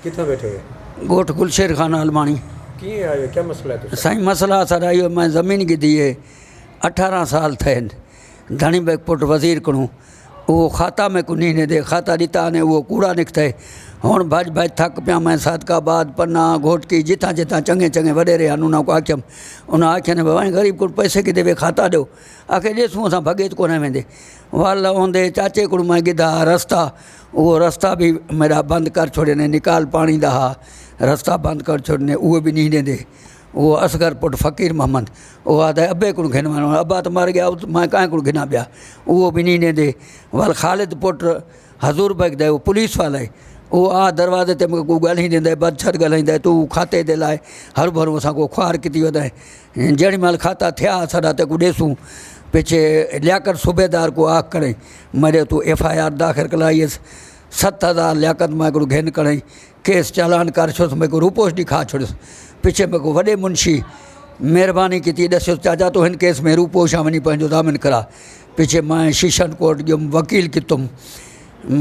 कितना बैठे हुए? गोठ गुलशेर खाना अलमानी। किए आए क्या मसला है? साईं मसला सर आयो मैं ज़मीन गिधी है 18 साल थे धनी बैग पुट वज़ीर कणूं वो खाता में कुनी ने दे खाता दिता ने वो कूड़ा निकते हुण भज भज थक पिया मैं सादकाबाद पन्ना घोटकी जिता जिता चंगे चंगे वडेरे उन्होंने को आख्यम उन्हें आख्या ने भाई गरीब को पैसे किते वे खाता दो आखे ॾिसूं असां भॻे कोन वेंदे वाल ओंदे चाचे को मैं गिधा रास्ता वो रास्ता भी मेरा बंद कर छोड़े ने निकाल पानी दहा रास्ता बंद कर छोड़ने वो भी नहीं दे वो असगर पुट फ़कीर मोहम्मद वो आदे अब्बे को घिन वञो अब्बा तो मर गया मैं कहीं को घिना पिया वो भी नहीं दे वाल ख़ालिद पुट हज़ूर बैग दे वो पुलिस वाला वो आ दरवाजे ते मूंखे को ॻाल्हि ॾींदे बदछर ॻाल्हाईंदा तूं खाते ते लाइ हर भरू असां को ख़्वार की वधाए जेॾी महिल खाता थिया साडा ते को ॾिसूं पीछे लियाकत सूबेदार को आख करें मरे तू FIR दाख़िल कराइस 7,000 लियाकत मैं को घेन करें केस चालान कर छो मैं को रूपोश दिखा छोड़िस पीछे मैं को वॾे मुंशी महिरबानी की दसो चाचा तो हिन केस में रूपोश आ वञी पंहिंजो दामिन करा पीछे मैं शीशन कोर्ट ॼुमि वकील की तुम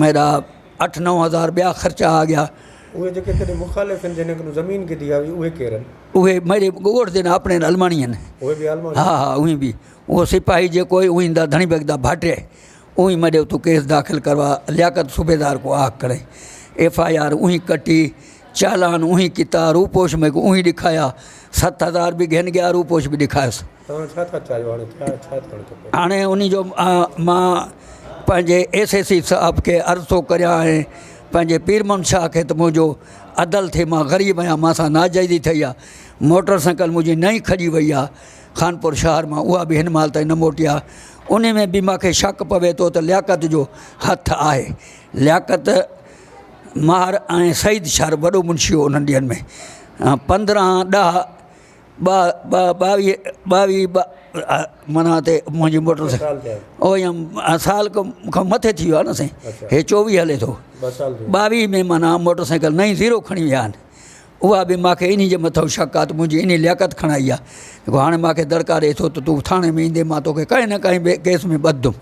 मेरा 8-9 हज़ार ॿिया ख़र्चा आ गया उहे जेके कॾहिं मुखालिफ़ आहिनि जिन ज़मीन गिधी आहे उहे केरु आहिनि? उहे मेरे गोठ देना अपने अलमानी आहिनि उहे बि आलमा? हाँ हाँ उही भी वो सिपाही जेको है उही धनी बेगदा भाटे उही मरे तू केस दाखिल करवा लियाकत सूबेदार को आख करे FIR उही कटी चालान उही किता रूपोश में को उही दिखाया 7,000 भी घेन गया रूपोश भी दिखायसि तव्हां छा था चाहियो हाणे छा थियणु खपे? हाणे उन जो मां पंहिंजे SSC साहब खे अर्ज़ थो करियां ऐं पंहिंजे पीरमन शाह खे त मुंहिंजो अदल थिए मां ग़रीब आहियां मां नाजाइज़ी थी आहे मोटरसाइकिल मुंहिंजी नई खॼी वई आहे खानपुर शहर मां उहा बि हिन महिल ताईं न मोटी आहे उन में बि मूंखे शक पवे थो त लियाकत जो हथु आहे लियाकत मार ऐं सईद शहर वॾो मुंशी हो उन्हनि ॾींहंनि में 15-10-22 माना ते मुंहिंजी मोटरसाइकिल ओ साल खां मथे थी वियो आहे न साईं हे 24 हले थो 22 में माना मोटरसाइकिल नई ज़ीरो खणी विया आहिनि उहा बि मूंखे इन जे मथां शक आहे त मुंहिंजी इन लियाकत खणाई आहे हाणे मूंखे दरकारु थिए थो त तूं थाणे में ईंदे मां तोखे कंहिं न कंहिं केस में ॿधंदुमि